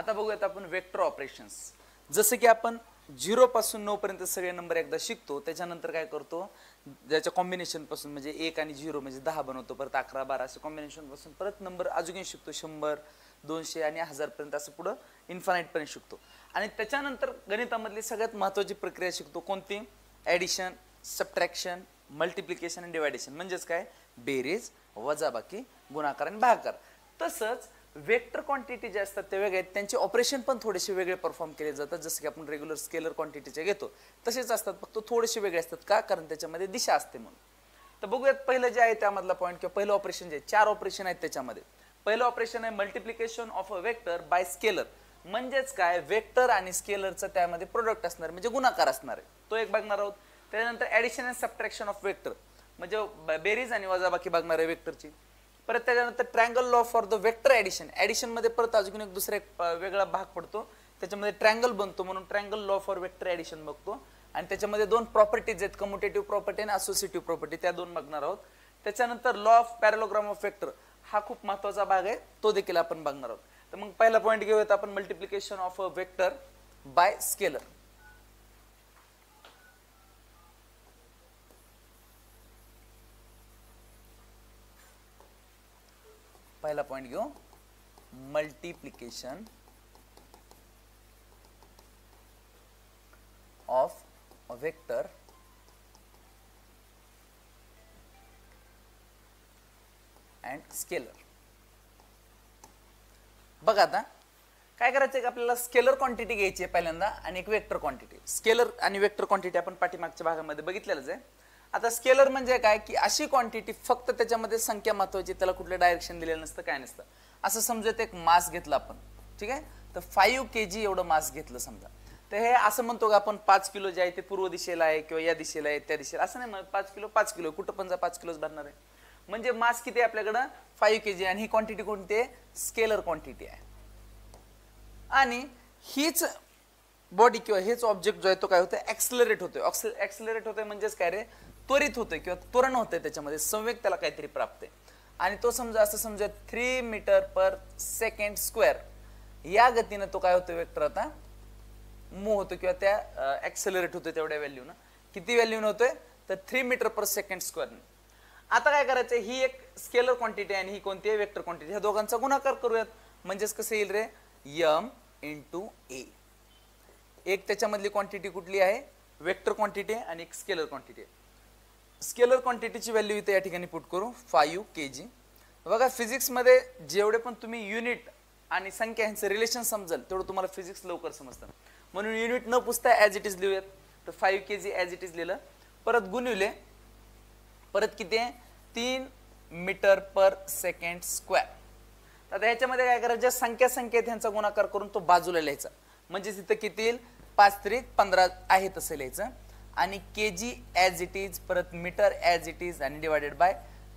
आता बघूयात आपण वेक्टर ऑपरेशन्स. जसं की आपण 0 पासून 9 पर्यंत सगळे नंबर एकदा शिकतो, त्याच्यानंतर काय करतो, ज्याच्या कॉम्बिनेशन पासून म्हणजे 1 आणि 0 म्हणजे 10 बनवतो, परत 11 12 असे कॉम्बिनेशन पासून परत नंबर अजून शिकतो, 100 200 आणि 1000 पर्यंत असं पुढे इन्फानाइट पर्यंत शिकतो. आणि त्याच्यानंतर गणितामधली सगळ्यात महत्त्वाची प्रक्रिया शिकतो कोणती, ॲडिशन, सबट्रॅक्शन, मल्टिप्लिकेशन आणि डिवायडेशन. म्हणजेच काय, बेरीज, वजाबाकी, गुणाकार आणि भागाकार. तसंच वेक्टर क्वांटिटी जे असतात ते वेगळे आहेत, त्यांचे ऑपरेशन पण थोडेसे वेगळे परफॉर्म केले जातात. जसं की आपण रेग्युलर स्केलर क्वांटिटीचे घेतो तसेच असतात, फक्त थोडेसे वेगळे असतात. का, कारण त्याच्यामध्ये दिशा असते म्हणून. तर बघूयात पहिलं जे आहे त्यामधला पॉईंट किंवा पहिलं ऑपरेशन जे 4 ऑपरेशन आहेत त्याच्यामध्ये. पहिलं ऑपरेशन आहे multiplication of a vector by scalar. म्हणजेच काय, वेक्टर आणि स्केलरचं त्यामध्ये प्रोडक्ट असणार म्हणजे गुणाकार असणार आहे, तो एक बघणार आहोत. त्यानंतर addition and subtraction of vector म्हणजे बेरीज आणि वजाबाकी बघणार आहे वेक्टरची. परत त्याच्यानंतर triangle law for the vector addition. Addition मध्ये परत अजून एक दुसरा एक वेगळा भाग पडतो, त्याच्यामध्ये ट्रायंगल बनतो, म्हणून triangle law for vector addition बघतो. आणि त्याच्यामध्ये 2 प्रॉपर्टीज आहेत, कम्युटेटिव्ह प्रॉपर्टी आणि असोसिएटिव्ह प्रॉपर्टी, त्या 2 बघणार आहोत. त्याच्यानंतर law of parallelogram of vector, हा खूप महत्त्वाचा भाग आहे, तो देखील आपण बघणार आहोत. तर मग पहिला पॉईंट घेऊयात आपण, multiplication of a vector by scalar. पहिला पॉइंट घेऊ, multiplication of a vector and scalar. बघा आता काय करायचं आहे, आपल्याला स्केलर क्वांटिटी घ्यायची आहे पहिल्यांदा आणि एक वेक्टर क्वांटिटी. स्केलर आणि वेक्टर क्वांटिटी आपण पाठीमागच्या भागामध्ये बघितलेलंच आहे. आता स्केलर म्हणजे काय, की अशी क्वांटिटी फक्त त्याच्यामध्ये संख्या महत्वाची, त्याला कुठलं डायरेक्शन दिलेलं नसतं, काय नसतं. असं समजूयात एक मास घेतला आपण, ठीक आहे, तर 5 kg एवढं मास घेतलं समजा. तर हे असं म्हणतो का आपण 5 किलो जे आहे ते पूर्व दिशेला आहे किंवा या दिशेला आहे त्या दिशेला, असं नाही. 5 किलो कुठं पण जा 5 किलोच भरणार आहे. म्हणजे मास किती आहे आपल्याकडं, 5 kg. आणि ही क्वांटिटी कोणती आहे, स्केलर क्वांटिटी आहे. आणि हीच बॉडी किंवा हेच ऑब्जेक्ट जो आहे तो काय होतं, ऍक्सलरेट होतोय. ऍक्सलरेट होतोय म्हणजेच काय रे, त्वरित होतोय किंवा त्वरण होतंय, त्याच्यामध्ये संवेग त्याला काहीतरी प्राप्त आहे. आणि तो समजा असं समजा 3 मीटर पर सेकंड स्क्वेअर या गतीने तो काय होतो, वेक्टर आता मूव्ह होतो किंवा त्या ऍक्सलरेट होतोय तेवढ्या व्हॅल्यूनं. किती व्हॅल्यूनं होतोय, तर 3 मीटर पर सेकंड स्क्वेअर. आता काय करायचं, ही एक स्केलर क्वांटिटी आणि ही कोणती आहे, वेक्टर क्वांटिटी. ह्या दोघांचा गुणाकार करूयात. म्हणजेच कसं येईल रे, m × a. एक त्याच्यामधली क्वांटिटी कुठली आहे, वेक्टर क्वांटिटी आणि एक स्केलर क्वांटिटी. स्केलर क्वांटिटीची व्हॅल्यू इथे या ठिकाणी पुट करू, 5 kg. बघा फिजिक्समध्ये जेवढे पण तुम्ही युनिट आणि संख्या यांचं रिलेशन समजेल तेवढं तुम्हाला फिजिक्स लवकर समजतं. म्हणून युनिट न पुसता ॲज इट इज लिहूयात. तर 5 kg ॲज इट इज लिहिलं, परत गुणिले, परत किती आहे, 3 मीटर पर सेकंड स्क्वेअर. आता ह्याच्यामध्ये काय करायचं, ज्या संख्या आहेत ह्यांचा गुणाकार करून तो बाजूला लिहायचा. म्हणजे तिथं किती येईल, 5 × 3 = 15 आहे तसं लिहायचं. आणि kg ॲज इट इज, परत मीटर ॲज इट इज आणि डिवायडेड बाय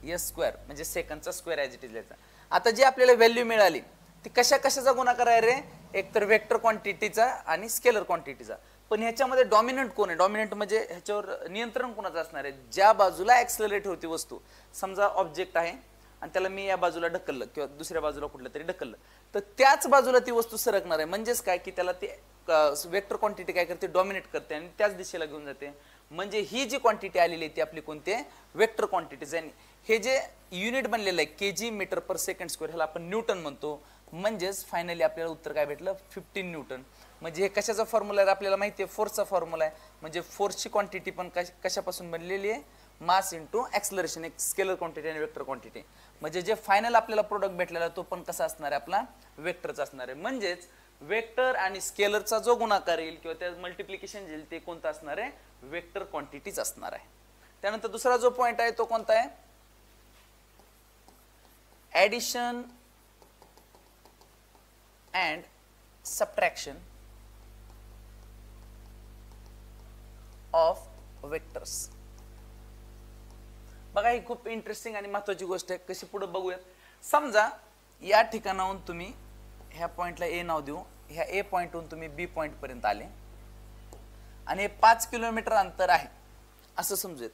s स्क्वेअर म्हणजे सेकंडचा स्क्वेअर ॲज इट इज लिहायचा. आता जी आपल्याला व्हॅल्यू मिळाली ती कशाचा गुणाकार आहे रे, एक तर वेक्टर क्वांटिटीचा आणि स्केलर क्वांटिटीचा. पण ह्याच्यामध्ये डॉमिनंट कोण आहे, डॉमिनंट म्हणजे ह्याच्यावर नियंत्रण कोणाचं असणार आहे, ज्या बाजूला ऍक्सलरेट होती वस्तू. समजा ऑब्जेक्ट आहे आणि त्याला मी या बाजूला ढकललं किंवा दुसऱ्या बाजूला कुठलं तरी ढकललं, तर त्याच बाजूला ती वस्तू सरकणार आहे. म्हणजेच काय, की त्याला ती वेक्टर क्वांटिटी काय करते, डॉमिनेट करते आणि त्याच दिशेला घेऊन जाते. म्हणजे ही जी क्वांटिटी आलेली आहे ती आपली कोणती आहे, वेक्टर क्वांटिटीज. आणि हे जे युनिट बनलेलं आहे kg मीटर पर सेकंड स्क्वेअर, ह्याला आपण न्यूटन म्हणतो. म्हणजेच फायनली आपल्याला उत्तर काय भेटलं, 15 न्यूटन. म्हणजे हे कशाचा फॉर्म्युला आहे आपल्याला माहिती आहे, फोर्सचा फॉर्म्युला आहे. म्हणजे फोर्सची क्वांटिटी पण कशापासून बनलेली आहे, मास इंटू ऍक्सलरेशन, एक स्केलर क्वांटिटी आणि वेक्टर क्वांटिटी. म्हणजे जे फायनल आपल्याला प्रोडक्ट भेटलेला तो पण कसा असणार आहे, आपला वेक्टरचा असणार आहे. म्हणजेच वेक्टर आणि स्केलरचा जो गुणाकार येईल किंवा त्या मल्टिप्लिकेशन येईल ते कोणतं असणार आहे, वेक्टर क्वांटिटीच असणार आहे. त्यानंतर दुसरा जो पॉइंट आहे तो कोणता आहे, addition and subtraction of vectors. बघा ही खूप इंटरेस्टिंग आणि महत्वाची गोष्ट आहे. कशी पुढे बघूयात. समजा या ठिकाणाहून तुम्ही ह्या पॉइंटला ए नाव देऊ, ह्या ए पॉइंटहून तुम्ही बी पॉइंट पर्यंत आले आणि हे 5 किलोमीटर अंतर आहे असं समजूयात.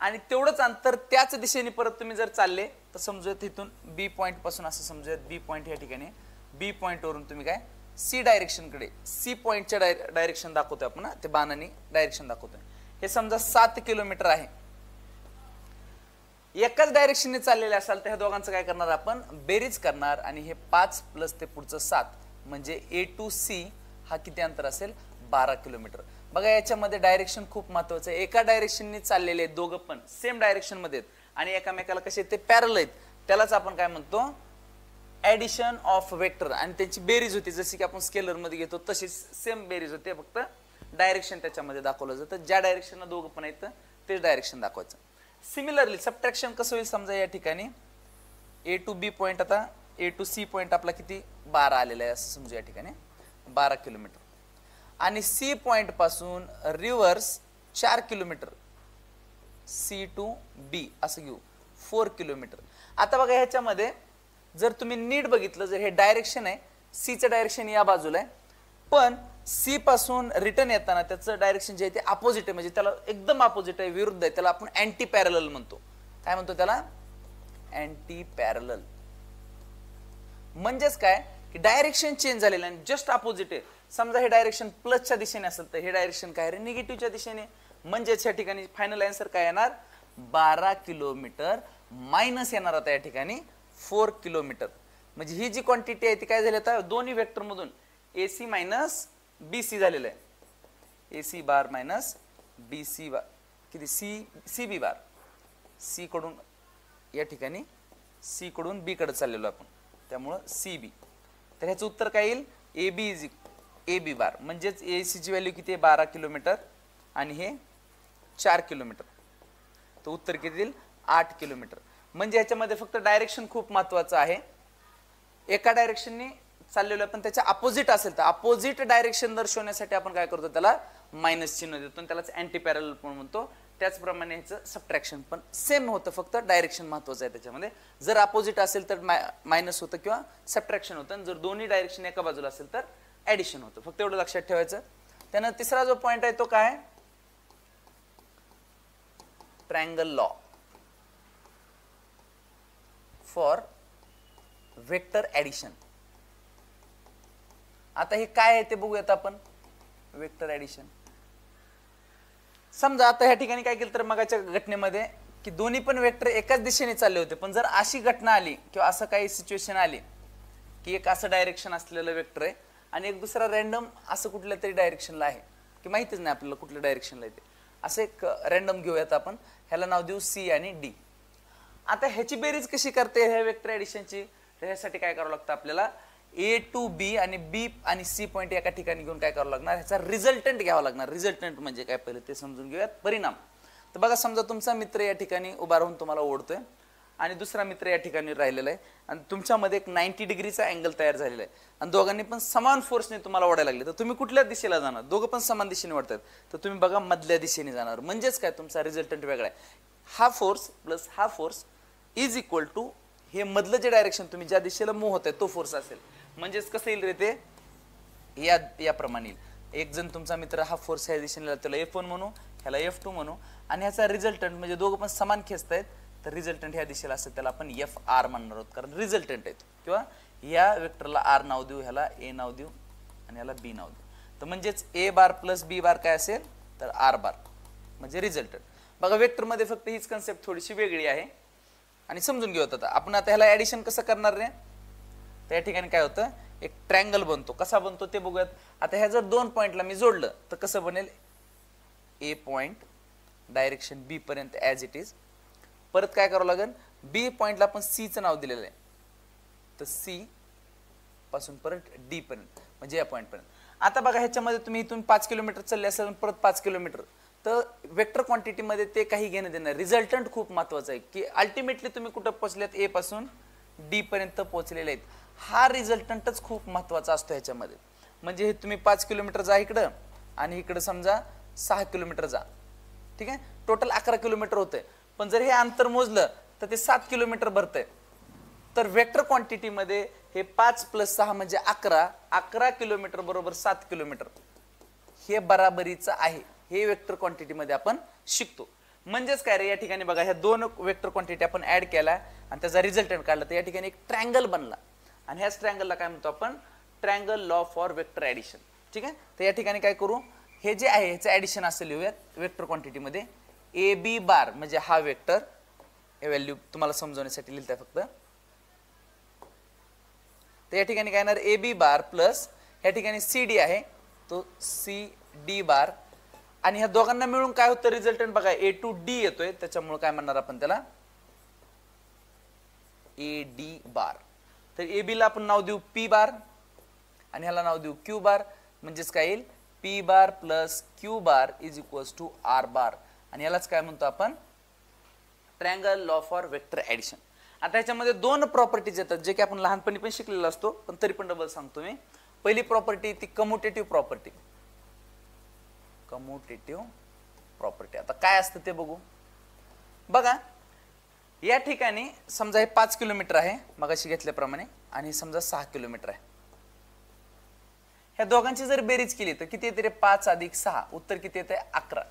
आणि तेवढंच अंतर त्याच दिशेने परत तुम्ही जर चालले तर समजूयात इथून बी पॉइंट पासून असं समजूयात बी पॉइंट या ठिकाणी बी पॉइंट वरून तुम्ही काय सी डायरेक्शन कडे, सी पॉइंटच्या डायरेक्शन दाखवतोय आपण, ते बाणाने डायरेक्शन दाखवतोय. हे समजा 7 किलोमीटर आहे. एकाच डायरेक्शनने चाललेले असाल तर ह्या दोघांचं काय करणार आपण, बेरीज करणार आणि हे 5 प्लस ते पुढचं 7 म्हणजे ए टू सी हा किती अंतर असेल, 12 किलोमीटर. बघा याच्यामध्ये डायरेक्शन खूप महत्वाचं आहे. एका डायरेक्शनने चाललेले आहेत, दोघं पण सेम डायरेक्शन मध्ये आहेत आणि एकामेकाला कसे ते पॅरल आहेत, त्यालाच आपण काय म्हणतो, ऍडिशन ऑफ वेक्टर. आणि त्याची बेरीज होती, जशी की आपण स्केलर मध्ये घेतो तशीच सेम बेरीज होते, फक्त डायरेक्शन त्याच्यामध्ये दाखवलं जातं. ज्या डायरेक्शनला दोघं पण आहेत तेच डायरेक्शन दाखवायचं. सिमिलरली सबट्रॅक्शन कसं होईल, समजा या ठिकाणी ए टू बी पॉइंट, आता ए टू सी पॉइंट आपला किती 12 आलेला आहे असं समजू, या ठिकाणी 12 किलोमीटर. आणि सी पॉइंट पासून reverse 4 kilometre, C to be असं घेऊ 4 किलोमीटर. आता बघा ह्याच्यामध्ये जर तुम्ही नीट बघितलं, जर हे डायरेक्शन आहे, सीचं डायरेक्शन या बाजूला आहे, पण सी पासून रिटर्न येताना त्याचं डायरेक्शन जे आहे ते अपोजिट आहे, म्हणजे त्याला एकदम अपोजिट आहे, विरुद्ध आहे. त्याला आपण अँटी पॅरलल म्हणतो. काय म्हणतो त्याला, अँटी पॅरलल. म्हणजेच काय की डायरेक्शन चेंज झालेलं आणि जस्ट अपोजिट आहे. समजा हे डायरेक्शन प्लसच्या दिशेने असेल तर हे डायरेक्शन काय आहे, निगेटिव्हच्या दिशेने. म्हणजेच या ठिकाणी फायनल आन्सर काय येणार, 12 किलोमीटर मायनस येणार आता या ठिकाणी 4 किलोमीटर. म्हणजे ही जी क्वांटिटी आहे ती काय झाली, आता दोन्ही वेक्टर मधून एसी मायनस बीसी झालेलं आहे. एसी बार मायनस बीसी बार किती, सी बी बार. सी कडून या ठिकाणी सी कडून बी कडे चाललेलो आपण, त्यामुळं सी बी. तर ह्याचं उत्तर काय येईल, A B is A B bar. म्हणजेच एसी ची व्हॅल्यू किती आहे, 12 किलोमीटर आणि हे 4 किलोमीटर. तर उत्तर किती येईल, 8 किलोमीटर. म्हणजे ह्याच्यामध्ये फक्त डायरेक्शन खूप महत्वाचं आहे. एका डायरेक्शनने चाललेलो आहे पण त्याच्या अपोजिट असेल तर अपोजिट डायरेक्शन दर्शवण्यासाठी आपण काय करतो, त्याला मायनस चिन्ह देतो आणि त्यालाच अँटी पॅरलल पण म्हणतो. त्याचप्रमाणे ह्याचं सबट्रॅक्शन पण सेम होतं, फक्त डायरेक्शन महत्वाचं आहे त्याच्यामध्ये. जर अपोजिट असेल तर मायनस होतं किंवा सबट्रॅक्शन होतं, आणि जर दोन्ही डायरेक्शन एका बाजूला असेल तर ऍडिशन होतं. फक्त एवढं लक्षात ठेवायचं. त्यानं तिसरा जो पॉइंट आहे तो काय, triangle law for vector addition. आता हे काय आहे ते बघूयात आपण. वेक्टर ऍडिशन समजा आता ह्या ठिकाणी काय केलं तर मगाच्या घटनेमध्ये की दोन्ही पण वेक्टर एकाच दिशेने चालले होते, पण जर अशी घटना आली किंवा असं काही सिच्युएशन आली की एक असं डायरेक्शन असलेलं वेक्टर आहे आणि एक दुसरा रॅन्डम असं कुठल्या तरी डायरेक्शनला आहे की माहितीच नाही आपल्याला कुठल्या डायरेक्शनला येते, असं एक रॅन्डम घेऊयात आपण. ह्याला नाव देऊ सी आणि डी. आता ह्याची बेरीज कशी करते ह्या वेक्टर ऍडिशनची, तर ह्यासाठी काय करावं लागतं आपल्याला, ए टू बी आणि बी आणि सी पॉईंट एका ठिकाणी घेऊन काय करावं लागणार, ह्याचा रिझल्टंट घ्यावा लागणार. रिझल्टंट म्हणजे काय पहिले ते समजून घेऊयात. परिणाम. तर बघा समजा तुमचा मित्र या ठिकाणी उभा राहून तुम्हाला ओढतोय आणि दुसरा मित्र या ठिकाणी राहिलेला आहे आणि तुमच्यामध्ये एक 90 डिग्रीचा अँगल तयार झालेला आहे आणि दोघांनी पण समान फोर्सने तुम्हाला ओढायला लागले, तर तुम्ही कुठल्या दिशेला जाणार, दोघं पण समान दिशेने ओढतात तर तुम्ही बघा मधल्या दिशेने जाणार. म्हणजेच काय तुमचा रिझल्टंट वेगळा आहे. हा फोर्स प्लस हा फोर्स इज इक्वल टू हे मधलं जे डायरेक्शन तुम्ही ज्या दिशेला मूव्ह होताय तो फोर्स असेल. म्हणजेच कसं येईल रे ते, याप्रमाणे येईल. एक जण तुमचा मित्र हा फोर्स ह्या दिशेने, त्याला F1 म्हणू, ह्याला F2 म्हणू आणि ह्याचा रिझल्टंट म्हणजे दोघं पण समान खेचतायत तर रिझल्टंट ह्या दिशेला असेल त्याला आपण FR म्हणणार आहोत, कारण रिझल्टंट आहे. किंवा या वेक्टरला R नाव देऊ, ह्याला A नाव देऊ आणि ह्याला B नाव देऊ. तर म्हणजेच A बार प्लस B बार काय असेल तर R बार म्हणजे रिझल्टंट. बघा वेक्टर मध्ये फक्त हीच कन्सेप्ट थोडीशी वेगळी आहे आणि समजून घेऊयात. आता आपण आता ह्याला ऍडिशन कसं करणार रे, त्या ठिकाणी काय होतं, एक ट्रायंगल बनतो. कसा बनतो ते बघूयात. आता ह्या जर दोन पॉइंटला मी जोडलं तर कसं बनेल, ए पॉइंट डायरेक्शन बी पर्यंत ऍज इट इज. परत काय करावं लागेल, बी पॉइंटला आपण सी चं नाव दिलेलं आहे तर सी पासून परत डी पर्यंत म्हणजे या पॉइंट पर्यंत. आता बघा ह्याच्यामध्ये तुम्ही इथून 5 किलोमीटर चालले असेल परत 5 किलोमीटर, तर वेक्टर क्वांटिटी मध्ये ते काही घेणं देणार. रिझल्टंट खूप महत्वाचं आहे की अल्टिमेटली तुम्ही कुठं पोहोचलेत, ए पासून डी पर्यंत पोहोचलेले आहेत. हा रिझल्टंटच खूप महत्वाचा असतो ह्याच्यामध्ये. म्हणजे हे तुम्ही 5 किलोमीटर जा इकडं आणि इकडं समजा 6 किलोमीटर जा, ठीक आहे, टोटल 11 किलोमीटर होतंय. पण जर हे अंतर मोजलं तर ते 7 किलोमीटर भरतंय. तर वेक्टर क्वांटिटी मध्ये हे 5 प्लस 6 म्हणजे 11 किलोमीटर बरोबर 7 किलोमीटर हे बराबरीचं आहे. हे वेक्टर क्वांटिटी मध्ये आपण शिकतो. म्हणजेच काय रे, या ठिकाणी बघा ह्या दोन वेक्टर क्वांटिटी आपण ऍड केला आणि त्याचा रिझल्टंट काढला तर या ठिकाणी एक ट्रायंगल बनला. आणि ह्याच ट्रायंगलला काय म्हणतो आपण, triangle law for vector addition. ठीक आहे, तर या ठिकाणी काय करू, हे जे आहे ह्याचं ऍडिशन असं लिहूयात वेक्टर क्वांटिटी मध्ये. ए बी बार म्हणजे हा वेक्टर, हे व्हॅल्यू तुम्हाला समजवण्यासाठी लिहिताय फक्त. तर या ठिकाणी काय येणार, ए बी बार प्लस या ठिकाणी सी डी आहे तो सी डी बार, आणि ह्या दोघांना मिळून काय होतं रिझल्टंट बघा ए टू डी येतोय, त्याच्यामुळे काय म्हणणार आपण त्याला ए डी बार. तर ए बी ला आपण नाव देऊ पी बार आणि ह्याला नाव देऊ क्यू बार, म्हणजेच काय येईल p bar plus q bar is equals to r bar, आणि यालाच काय म्हणतो आपण triangle law for vector addition. आता ह्याच्यामध्ये दोन प्रॉपर्टीज येतात जे की आपण लहानपणी पण शिकलेलो असतो, पण तरी पण डबल सांगतो मी. पहिली प्रॉपर्टी ती कम्युटेटिव्ह प्रॉपर्टी. कम्युटेटिव्ह प्रॉपर्टी आता काय असतं ते बघू. बघा या ठिकाणी समजा हे 5 किलोमीटर आहे मगाशी घेतल्याप्रमाणे, आणि समजा 6 किलोमीटर आहे. ह्या दोघांची जर बेरीज केली तर किती येते रे, 5 अधिक 6, उत्तर किती येते 11.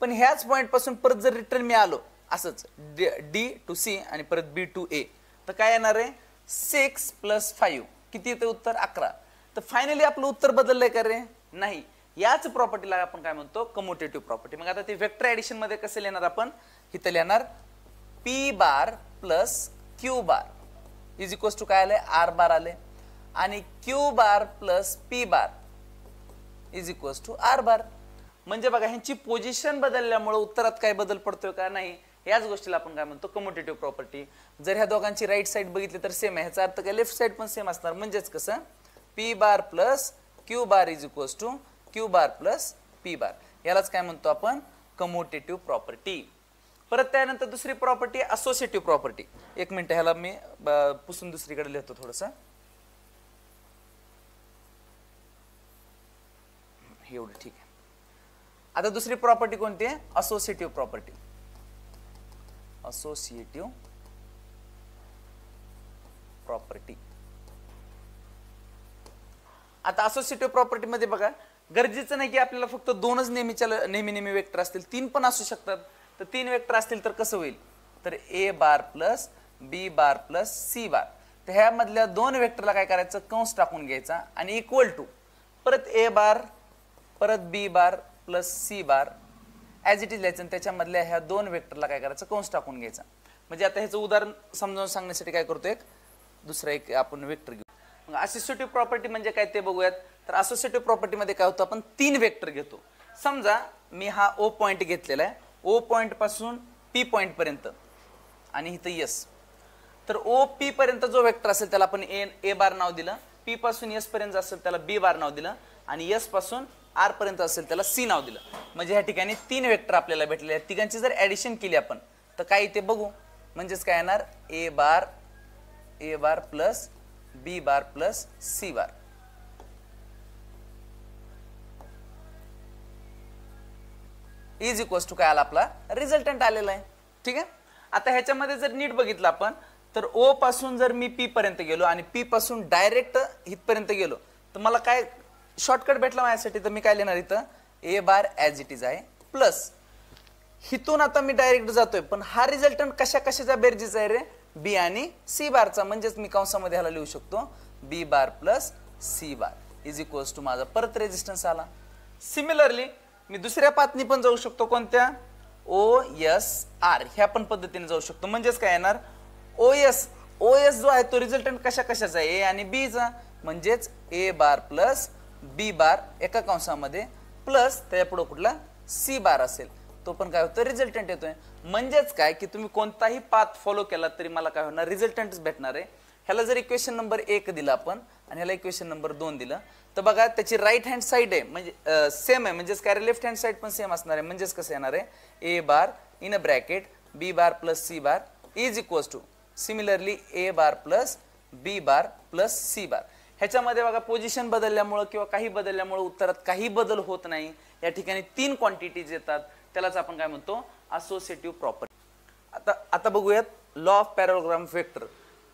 पण ह्याच पॉइंट पासून परत जर रिटर्न मी आलो असंच डी टू सी आणि परत बी टू ए, तर काय येणार आहे 6 + 5 किती येते उत्तर 11. तर फायनली आपलं उत्तर बदललंय का रे, नाही. याच प्रॉपर्टीला आपण काय म्हणतो कम्युटेटिव्ह प्रॉपर्टी. मग आता ते वेक्टर ऍडिशन मध्ये कसं लिहिणार आपण, इथं लिहिणार p bar plus q bar is equals to काय आले आर बार आले, आणि q bar plus p bar is equals to r bar. म्हणजे बघा ह्यांची पोझिशन बदलल्यामुळे उत्तरात काय बदल पडतोय का, नाही. याच गोष्टीला आपण काय म्हणतो कम्युटेटिव्ह प्रॉपर्टी. जर ह्या दोघांची राईट साइड बघितली तर सेम आहे, ह्याचा अर्थ काय लेफ्ट साइड पण सेम असणार. म्हणजेच कसं p bar plus q bar is equals to q bar plus p bar, यालाच काय म्हणतो आपण कम्युटेटिव्ह प्रॉपर्टी. परत त्यानंतर दुसरी प्रॉपर्टी असोसिएटिव्ह प्रॉपर्टी. एक मिनिट ह्याला मी पुसून दुसरीकडे लिहितो थोडस, एवढं ठीक आहे. आता दुसरी प्रॉपर्टी कोणती आहे, असोसिएटिव्ह प्रॉपर्टी. Associative property. आता असोसिएटिव्ह प्रॉपर्टी मध्ये बघा गरजेचं नाही की आपल्याला फक्त दोनच नेहमी वेक्टर असतील, 3 पण असू शकतात. तर 3 वेक्टर असतील तर कसं होईल, तर a bar plus b bar plus c bar. तर ह्या मधल्या 2 वेक्टरला काय करायचं कंस टाकून घ्यायचा आणि इक्वल टू परत ए बार परत b bar plus c bar as it is लिहायचं, आणि त्याच्यामधल्या ह्या 2 वेक्टरला काय करायचं कंस टाकून घ्यायचा. म्हणजे आता ह्याचं उदाहरण समजावून सांगण्यासाठी काय करतो, दुसरा एक आपण वेक्टर घेऊ. मग असोसिएटिव्ह प्रॉपर्टी म्हणजे काय ते बघूयात. तर असोसिएटिव्ह प्रॉपर्टी मध्ये काय होतं, आपण 3 वेक्टर घेतो. समजा मी हा ओ पॉइंट घेतलेला आहे, ओ पॉइंट पासून पी पॉइंट पर्यंत आणि इथं एस. तर ओ पी पर्यंत जो वेक्टर असेल त्याला आपण ए बार नाव दिलं, पी पासून एस पर्यंत असेल त्याला बी बार नाव दिलं, आणि एस पासून आर पर्यंत असेल त्याला सी नाव दिलं. म्हणजे ह्या ठिकाणी 3 वेक्टर आपल्याला भेटलेले आहेत. तिघांची जर ऍडिशन केली आपण तर काय ते बघू. म्हणजेच काय येणार a bar plus b bar plus c bar is equals to काय आला आपला रिझल्टंट आलेला आहे. ठीक आहे. आता ह्याच्यामध्ये जर नीट बघितलं आपण तर ओ पासून जर मी पी पर्यंत गेलो आणि पी पासून डायरेक्ट इथपर्यंत गेलो तर मला काय शॉर्टकट भेटला माझ्यासाठी. तर मी काय लिहिणार इथं ए बार ॲज इट इज आहे प्लस हिथून आता मी डायरेक्ट जातोय, पण हा रिझल्टंट कशाचा बेरजेचा आहे रे, बी आणि सी बारचा. म्हणजेच मी कंसामध्ये ह्याला लिहू शकतो b bar plus c bar is equals to माझा परत रेजिस्टन्स आला. सिमिलरली मी दुसऱ्या पाथनी पण जाऊ शकतो, कोणत्या ओ एस आर ह्या पण पद्धतीने जाऊ शकतो. म्हणजेच काय येणार ओ एस जो आहे तो रिझल्टंट कशाचा आहे ए आणि बी चा. म्हणजेच ए बार प्लस बी बार एका कंसामध्ये प्लस त्या पुढे कुठला सी बार असेल तो पण काय होतं रिझल्टंट येतोय. म्हणजेच काय की तुम्ही कोणताही पाथ फॉलो केला तरी मला काय होणार रिझल्टंटच भेटणार आहे. ह्याला जर इक्वेशन नंबर 1 दिला आपण आणि ह्याला इक्वेशन नंबर 2 दिलं तर बघा त्याची राईट हँड साइड आहे म्हणजे सेम आहे. म्हणजेच काय लेफ्ट हँड साइड पण सेम असणार आहे. म्हणजेच कसं येणार आहे a bar in a bracket b bar plus c bar is equals to similarly a bar plus b bar plus c bar. ह्याच्यामध्ये बघा पोझिशन बदलल्यामुळे किंवा काही बदलल्यामुळे उत्तरात काही बदल होत नाही. या ठिकाणी 3 क्वांटिटीज येतात, त्यालाच आपण काय म्हणतो असोसिएटिव्ह प्रॉपर्टी. आता बघूयात law of parallelogram vector.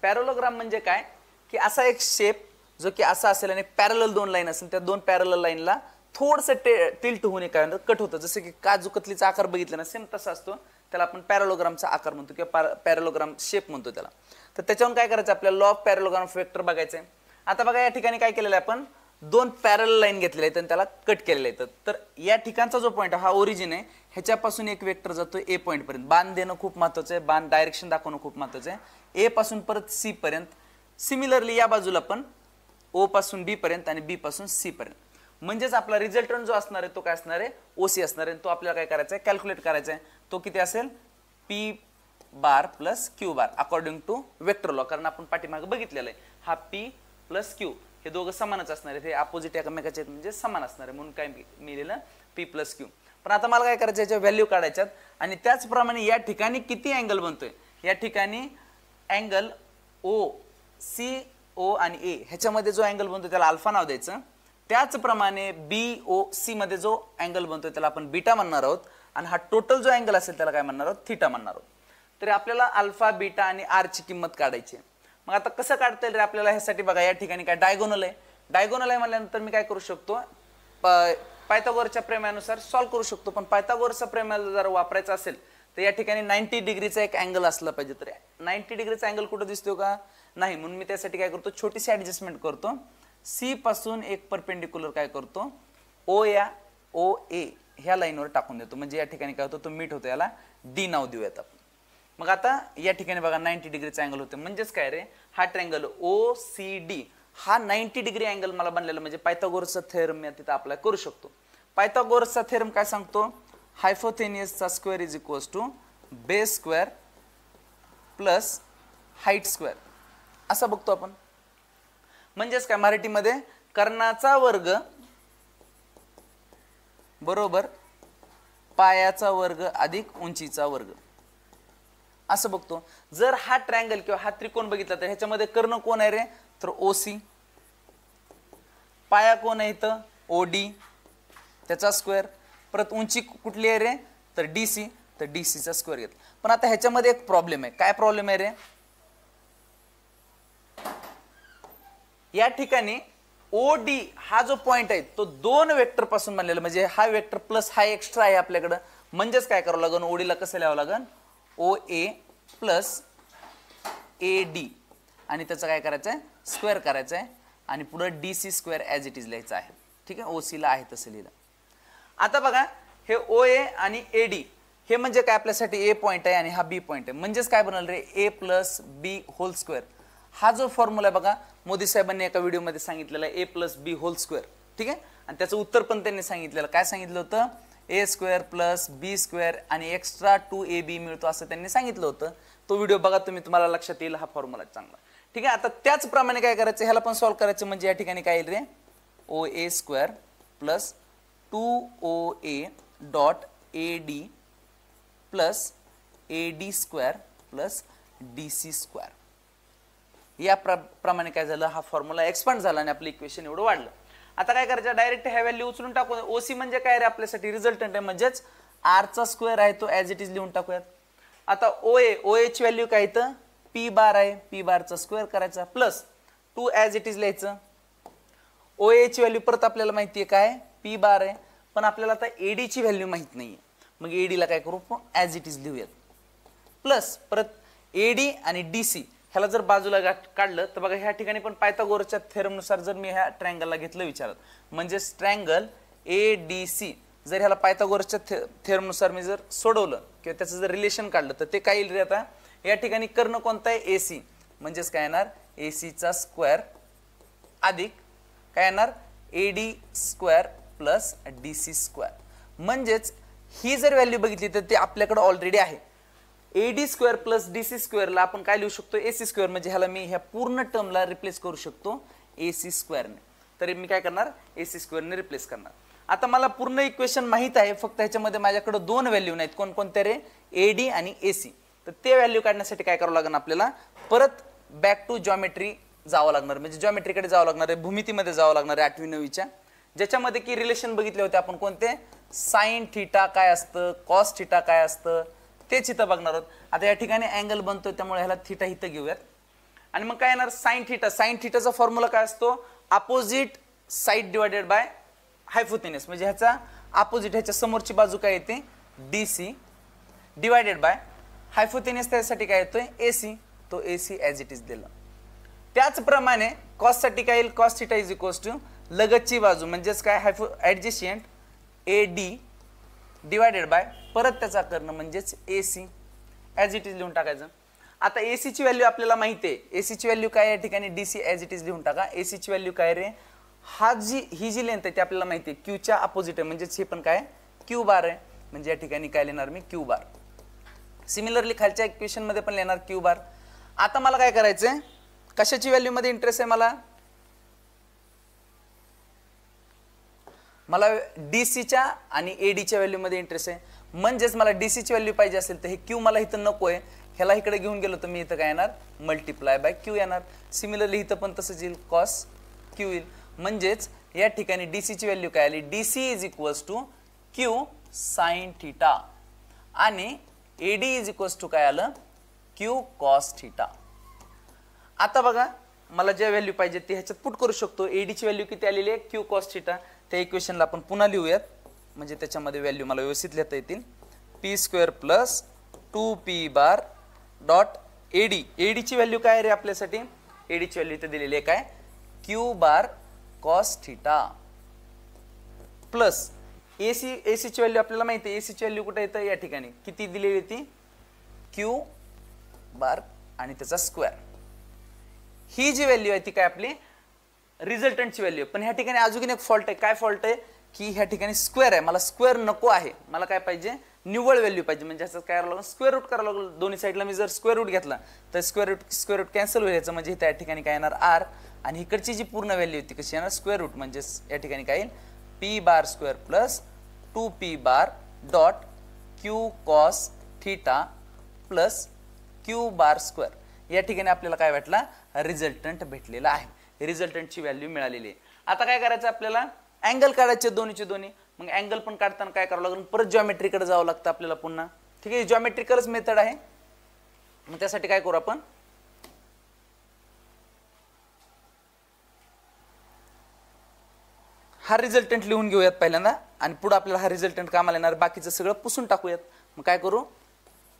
Parallelogram म्हणजे काय की असा एक शेप जो की असा असेल आणि पॅरलल 2 लाईन असेल, त्या 2 पॅरलल लाईनला थोडंसं टिल्ट होऊन काय कट होतं. जसं की काजू कतलीचा आकार बघितला ना सेम तसा असतो. त्याला आपण पॅरालोग्रामचा आकार म्हणतो किंवा पॅरालोग्राम शेप म्हणतो त्याला. तर त्याच्यावरून काय करायचं आपल्याला लॉ ऑफ पॅरालोग्राम ऑफ वेक्टर बघायचं आहे. आता बघा या ठिकाणी काय केलेलं आहे आपण दोन पॅरल लाईन घेतलेले आहेत आणि त्याला कट केलेले आहेत. तर या ठिकाणचा जो पॉईंट हा ओरिजिन आहे ह्याच्यापासून एक वेक्टर जातो ए पॉईंट पर्यंत. बाण देणं खूप महत्त्वाचं आहे, बाण डायरेक्शन दाखवणं खूप महत्त्वाचं आहे. ए पासून परत सी पर्यंत. सिमिलरली या बाजूला पण ओ पासून बी पर्यंत आणि बी पासून सी पर्यंत. म्हणजेच आपला रिझल्टंट जो असणार आहे तो काय असणार आहे ओसी असणार आहे. तो आपल्याला काय करायचा आहे कॅल्क्युलेट करायचा आहे. तो किती असेल p bar plus q bar according to vector law. कारण आपण पाठीमागे बघितलेलं आहे हा पी प्लस क्यू हे दोघं समानच असणार आहेत, हे अपोजिट एकमेकाचे आहेत म्हणजे समान असणार आहे म्हणून काय मी लिहिलं पी प्लस क्यू. पण आता मला काय करायचं याच्या व्हॅल्यू काढायच्यात आणि त्याचप्रमाणे या ठिकाणी किती अँगल बनतोय या ठिकाणी अँगल ओ सी ओ आणि ए ह्याच्यामध्ये जो अँगल बनतोय त्याला अल्फा नाव द्यायचं. त्याचप्रमाणे बी ओ सी मध्ये जो अँगल बनतोय त्याला आपण बीटा म्हणणार आहोत आणि हा टोटल जो अँगल असेल त्याला काय म्हणणार आहोत थीटा म्हणणार आहोत. तरी आपल्याला अल्फा बीटा आणि आर ची किंमत काढायची आहे. मग आता कसं काढता येईल रे आपल्याला ह्यासाठी बघा या ठिकाणी काय डायगोनल आहे. डायगोनल आहे म्हटल्यानंतर मी काय करू शकतो पायथागोरसच्या प्रमेयानुसार सॉल्व्ह करू शकतो. पण पायथागोरसचा प्रमेय जर वापरायचा असेल तर या ठिकाणी 90 डिग्रीचा एक अँगल असला पाहिजे. तर 90 डिग्रीचा अँगल कुठं दिसतो का नाही म्हणून मी त्यासाठी काय करतो छोटीशी ऍडजस्टमेंट करतो. सी पासून एक परपेंडिक्युलर काय करतो ओ या ओ ए ह्या लाईनवर टाकून देतो म्हणजे या ठिकाणी काय होतो तो मीट होतो याला डी नाव देऊयात आपण. मग आता या ठिकाणी बघा 90 डिग्रीचा अँगल होते म्हणजेच काय रे हा ट्रँगल ओ सी डी हा 90 डिग्री अँगल मला बनलेला म्हणजे पायथागोरसचा थेरम मी तिथं अप्लाय करू शकतो. पायथागोरसचा थेरम काय सांगतो हायपोथेनियसचा square is equals to base square plus height square असं बघतो आपण. म्हणजेच काय मराठीमध्ये कर्णाचा वर्ग बरोबर पायाचा वर्ग अधिक उंचीचा वर्ग असं बघतो. जर हा ट्रायंगल किंवा हा त्रिकोण बघितला तर ह्याच्यामध्ये कर्ण कोण आहे रे तर ओसी, पाया कोण आहे इथं ओडी त्याचा स्क्वेअर, परत उंची कुठली आहे रे तर डीसी तर डीसीचा स्क्वेअर घेतला. पण आता ह्याच्यामध्ये एक प्रॉब्लेम आहे. काय प्रॉब्लेम आहे रे या ठिकाणी ओडी हा जो पॉइंट आहे तो दोन वेक्टर पासून बनलेला म्हणजे हा वेक्टर प्लस हा एक्स्ट्रा आहे आपल्याकडे. म्हणजेच काय करावं लागेल ओडीला कसं लिहावं लागेल ओ ए प्लस ए डी आणि त्याचं काय करायचं आहे स्क्वेअर करायचं आहे आणि पुढे d c square as it is लिहायचं आहे. ठीक आहे ओसीला आहे तसं लिहिलं. आता बघा हे ओ ए आणि ए डी हे म्हणजे काय आपल्यासाठी ए पॉईंट आहे आणि हा बी पॉईंट आहे म्हणजेच काय बनल रे ए प्लस बी होल स्क्वेअर. हा जो फॉर्म्युला आहे बघा मोदी साहेबांनी एका व्हिडिओमध्ये सांगितलेला आहे ए प्लस बी होल स्क्वेअर. ठीक आहे आणि त्याचं उत्तर पण त्यांनी सांगितलेलं काय सांगितलं होतं ए स्क्वेअर प्लस बी स्क्वेअर आणि एक्स्ट्रा 2ab मिळतो असं त्यांनी सांगितलं होतं. तो व्हिडिओ बघा तुम्ही तुम्हाला लक्षात येईल हा फॉर्म्युला चांगला. ठीक आहे आता त्याचप्रमाणे काय करायचं ह्याला पण सॉल्व्ह करायचं म्हणजे या ठिकाणी काय येईल रे o a square plus 2OA dot a d plus a d square plus d c square. या प्रमाणे काय झालं हा फॉर्म्युला एक्सपांड झाला आणि आपलं इक्वेशन एवढं वाढलं. आता काय करायचं डायरेक्ट ह्या व्हॅल्यू उचलून टाकू. ओसी म्हणजे काय रे आपल्यासाठी रिझल्टंट आहे म्हणजेच आर चा स्क्वेअर आहे तो ॲज इट इज लिहून टाकूयात. आता ओए ची व्हॅल्यू काय इथं पी बार आहे पी बारचा स्क्वेअर करायचा प्लस 2 ॲज इट इज लिहायचं. ओए ची व्हॅल्यू परत आपल्याला माहिती आहे काय पी बार आहे पण आपल्याला आता एडी ची व्हॅल्यू माहित नाहीये मग एडी ला काय करू ॲज इट इज लिहूयात प्लस परत एडी आणि डीसी ह्याला जर बाजूला काढलं तर बघा ह्या ठिकाणी पण पायथागोरसच्या थेरमनुसार जर मी ह्या ट्रायंगलला घेतलं विचारत म्हणजे ट्रायंगल ए डी सी जर ह्याला पायथागोरसच्या थेरमनुसार मी जर सोडवलं किंवा त्याचं जर रिलेशन काढलं तर ते काय येईल रे आता या ठिकाणी कर्ण कोणता आहे एसी म्हणजेच काय येणार एसीचा स्क्वेअर अधिक काय येणार a d square plus d c square. म्हणजेच ही जर व्हॅल्यू बघितली तर ते आपल्याकडे ऑलरेडी आहे. एडी स्क्वेअर प्लस डीसी स्क्वेअरला आपण काय लिहू शकतो एसी स्क्वेअर म्हणजे ह्याला मी ह्या पूर्ण टर्मला रिप्लेस करू शकतो एसी स्क्वेअरने. तर मी काय करणार एसी स्क्वेअरने रिप्लेस करणार. आता मला पूर्ण इक्वेशन माहित आहे फक्त ह्याच्यामध्ये माझ्याकडे दोन व्हॅल्यू नाहीत कोणकोणते रे एडी आणि एसी. तर ते व्हॅल्यू काढण्यासाठी काय करावं लागणार आपल्याला परत बॅक टू जॉमेट्री जावं लागणार म्हणजे जॉमेट्रीकडे जावं लागणार आहे भूमितीमध्ये जावं लागणार आहे 8वी 9वीच्या ज्याच्यामध्ये की रिलेशन बघितले होते आपण कोणते साइन थीटा काय असतं कॉस थीटा काय असतं तेच इथं बघणार आहोत. आता या ठिकाणी अँगल बनतोय त्यामुळे ह्याला थीटा इथं घेऊयात आणि मग काय येणार साइन थीटाचा फॉर्म्युला काय असतो अपोजिट साइड डिवायडेड बाय हायपोथेनस म्हणजे ह्याचा अपोजिट ह्याच्या समोरची बाजू काय येते डीसी डिवायडेड बाय हायपोतेनियस त्यासाठी काय येतोय AC, तो AC ॲज इट इज दिलं. त्याचप्रमाणे कॉस साठी काय येईल, cos theta is equals to लगतची बाजू म्हणजेच काय ॲडजस्टंट AD डिवायडेड बाय परत त्याचा कर्ण म्हणजेच AC ॲज इट इज लिहून टाकायचं. आता AC ची व्हॅल्यू आपल्याला माहिती आहे. AC ची व्हॅल्यू काय या ठिकाणी DC ॲज इट इज लिहून टाका. AC ची व्हॅल्यू काय रे, ही जी लेंथ आहे ती आपल्याला माहिती आहे Q च्या अपोजिट आहे म्हणजेच हे पण काय Q बार आहे म्हणजे या ठिकाणी काय लिहिणार मी Q बार. सिमिलरली खालच्या इक्वेशन मध्ये पण लिहिणार Q बार. आता मला काय करायचंय, कशाची व्हॅल्यू मध्ये इंटरेस्ट आहे, मला DC च्या आणि AD च्या व्हॅल्यू मध्ये इंटरेस्ट आहे. म्हणजेच मला DC ची व्हॅल्यू पाहिजे असेल तर हे Q मला इथं नको आहे, ह्याला इकडे घेऊन गेलो तर मी इथं काय येणार मल्टिप्लाय बाय Q येणार. सिमिलरली इथं पण तसंच येईल कॉस Q येईल. म्हणजेच या ठिकाणी DC ची व्हॅल्यू काय आली, DC is equals to Q sine theta आणि AD इज इक्वल्स टू काय आलं Q कॉस थिटा. आता बघा मला जे व्हॅल्यू पाहिजे ते ह्याच्यात पुट करू शकतो. AD ची व्हॅल्यू किती आलेली आहे Q कॉस थिटा. त्या इक्वेशनला आपण पुन्हा लिहूयात म्हणजे त्याच्यामध्ये व्हॅल्यू मला व्यवस्थित लिहिता येतील. p² plus 2p bar dot AD ची व्हॅल्यू काय रे आपल्यासाठी, AD ची व्हॅल्यू इथे दिलेली आहे काय Q बार कॉस थिटा प्लस AC ची व्हॅल्यू आपल्याला माहिती आहे. AC ची व्हॅल्यू कुठे येतं या ठिकाणी किती दिलेली ती Q बार आणि त्याचा स्क्वेअर. ही जी व्हॅल्यू आहे ती काय आपली रिझल्टंटची व्हॅल्यू. पण ह्या ठिकाणी अजून एक फॉल्ट आहे. काय फॉल्ट आहे की ह्या ठिकाणी स्क्वेअर आहे, मला स्क्वेअर नको आहे, मला काय पाहिजे निव्वळ व्हॅल्यू पाहिजे. म्हणजे असं काय करावं लागेल, स्क्वेअर रूट करावं लागेल. दोन्ही साईडला मी जर स्क्वेअर रूट घेतला तर स्क्वेअर रूट कॅन्सल होईल याचं, म्हणजे त्या ठिकाणी काय येणार R आणि इकडची जी पूर्ण व्हॅल्यू होती कशी येणार स्क्वेअर रूट. म्हणजे या ठिकाणी काय येईल p bar square plus 2p bar dot Q cos theta plus Q bar square. या ठिकाणी आपल्याला काय भेटला रिझल्टंट भेटलेला आहे, रिझल्टंटची व्हॅल्यू मिळालेली आहे. आता काय करायचं आपल्याला, अँगल काढायचे दोन्हीचे दोन्ही. मग अँगल पण काढताना काय करावं लागेल, परत जॉमेट्रीकडे जावं लागतं आपल्याला पुन्हा. ठीक आहे, जॉमेट्रिकलच मेथड आहे. मग त्यासाठी काय करू आपण, हा रिझल्टंट लिहून घेऊयात पहिल्यांदा आणि पुढे आपल्याला हा रिझल्टंट कामाला येणार, बाकीचं सगळं पुसून टाकूयात. मग काय करू,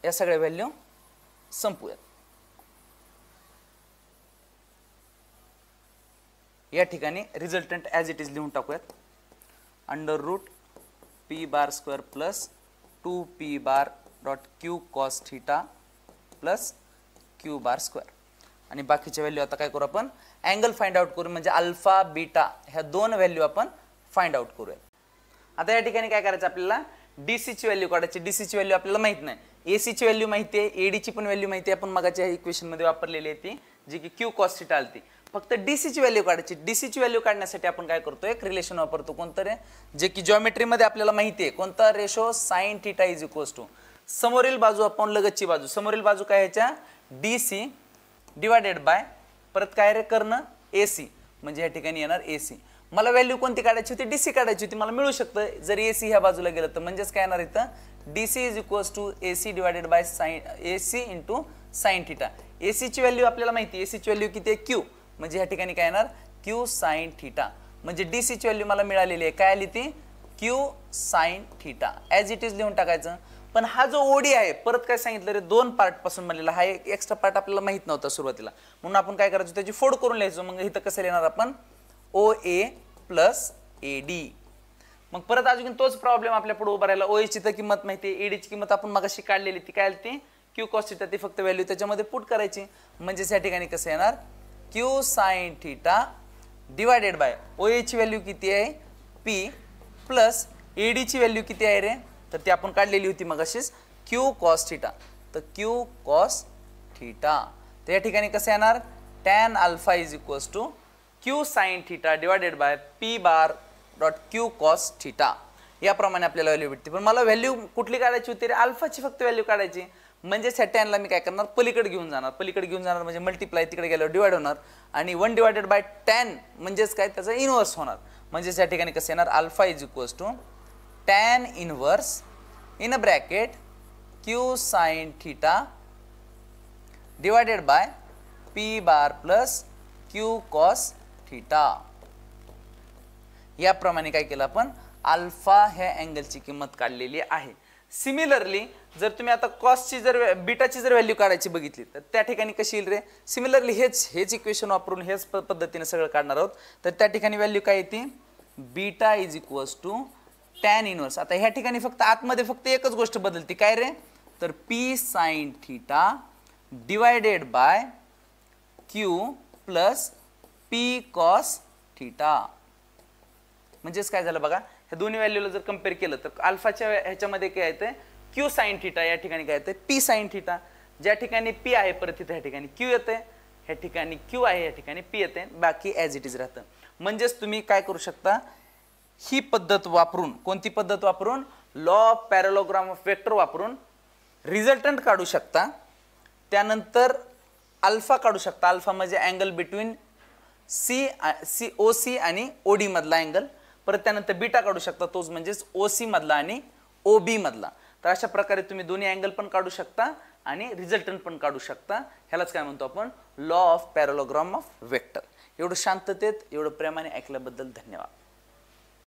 या सगळ्या व्हॅल्यू संपूयात. या ठिकाणी रिझल्टंट ॲज इट इज लिहून टाकूयात. Under root p bar square plus 2p bar dot Q cos theta plus Q bar square. आणि बाकीच्या व्हॅल्यू आता काय करू आपण, अँगल फाइंड आउट करू म्हणजे अल्फा बीटा ह्या दोन व्हॅल्यू आपण फाइंड आउट करूया. आता या ठिकाणी काय करायचं आपल्याला, DC ची व्हॅल्यू काढायची. DC ची व्हॅल्यू आपल्याला माहित नाही, AC ची व्हॅल्यू माहिती आहे, AD ची पण व्हॅल्यू माहिती आहे, आपण मगाच्या इक्वेशन मध्ये वापरलेली आहे ती जी की Q कॉस थिटा आलती. फक्त DC ची व्हॅल्यू काढायची. DC ची व्हॅल्यू काढण्यासाठी आपण काय करतो, एक रिलेशन वापरतो. कोणतं रे, जे की जॉमेट्री मध्ये आपल्याला माहिती आहे. कोणता, ratio sine theta is equals to समोरील बाजू अपॉन लगतची बाजू. समोरील बाजू काय ह्याच्या DC डिवायडेड बाय परत काय रे कर्ण AC म्हणजे या ठिकाणी येणार AC. मला व्हॅल्यू कोणती काढायची होती, DC काढायची होती. मला मिळू शकतं जर AC ह्या बाजूला गेलं तर, म्हणजेच काय येणार इथं DC is equals to AC divided by sine AC into sine theta. AC ची व्हॅल्यू आपल्याला माहिती आहे, AC ची व्हॅल्यू किती आहे Q म्हणजे या ठिकाणी काय येणार Q साइन थिटा. म्हणजे DC ची व्हॅल्यू मला मिळालेली आहे, काय आली ती Q sine theta. As it is लिहून टाकायचं. पण हा जो OD आहे परत काय सांगितलं रे, दोन पार्ट पासून बनलेला. हा एक एक्स्ट्रा पार्ट आपल्याला माहित नव्हता सुरुवातीला, म्हणून आपण काय करायचो त्याची फोड करून लिहायचो. मग इथं कसं लिहिणार आपण OA प्लस AD. मग परत अजून तोच प्रॉब्लेम आपल्या पुढे उभा राहिला. OA ची तर किंमत माहिती आहे, AD ची किंमत आपण मगाशी काढलेली ती काय आली Q कॉस थिटा. ती फक्त व्हॅल्यू त्याच्यामध्ये पुट करायची. म्हणजे या ठिकाणी कसं येणार Q sine theta divided bye OA ची व्हॅल्यू किती आहे P प्लस AD ची व्हॅल्यू किती आहे रे, तर ती आपण काढलेली होती मगाशीच Q कॉस थिटा. तर Q कॉस थिटा. तर या ठिकाणी कसं येणार tan alpha is equals to Q sine theta divided by P bar dot Q cos theta. याप्रमाणे आपल्याला व्हॅल्यू भेटते. पण मला व्हॅल्यू कुठली काढायची होती रे, अल्फाची फक्त व्हॅल्यू काढायची. म्हणजे ह्या टॅनला मी काय करणार, पलीकडे घेऊन जाणार. पलीकडे घेऊन जाणार म्हणजे मल्टिप्लाय तिकडे गेल्यावर डिवाइड होणार आणि 1 डिवायडेड बाय टॅन म्हणजेच काय त्याचा इनवर्स होणार. म्हणजे या ठिकाणी कसं येणार alpha is equals to tan inverse in a bracket Q sine theta divided by P bar plus Q cos theta. याप्रमाणे काय केलं आपण अल्फा ह्या अँगलची किंमत काढलेली आहे. सिमिलरली जर तुम्ही आता कॉसची जर बीटाची जर व्हॅल्यू काढायची बघितली तर त्या ठिकाणी कशी येईल रे, सिमिलरली हेच इक्वेशन वापरून हेच पद्धतीने सगळं काढणार आहोत. तर त्या ठिकाणी व्हॅल्यू काय येते, beta is equals to tan inverse. आता ह्या ठिकाणी फक्त आतमध्ये फक्त एकच गोष्ट बदलते, काय रे, तर P sine theta divided by Q plus P cos theta. म्हणजेच काय झालं बघा, ह्या दोन्ही व्हॅल्यूला जर कम्पेअर केलं तर अल्फाच्या ह्याच्यामध्ये काय येते, क्यू साइन थीटा, या ठिकाणी काय येते पी साइन थीटा. ज्या ठिकाणी पी आहे परत तिथे ह्या ठिकाणी क्यू येते, ह्या ठिकाणी क्यू आहे ह्या ठिकाणी पी येते, बाकी ॲज इट इज राहतं. म्हणजेच तुम्ही काय करू शकता, ही पद्धत वापरून, कोणती पद्धत वापरून, law of parallelogram of vector वापरून रिझल्टंट काढू शकता. त्यानंतर अल्फा काढू शकता. अल्फा म्हणजे अँगल बिटवीन ओ सी आणि ओ डी मधला अँगल. परत त्यानंतर बीटा काढू शकता, तोच म्हणजेच ओ सी मधला आणि ओ बी मधला. तर अशा प्रकारे तुम्ही दोन्ही अँगल पण काढू शकता आणि रिझल्टंट पण काढू शकता. ह्यालाच काय म्हणतो आपण, law of parallelogram of vector. एवढं शांततेत एवढं प्रेमाने ऐकल्याबद्दल धन्यवाद.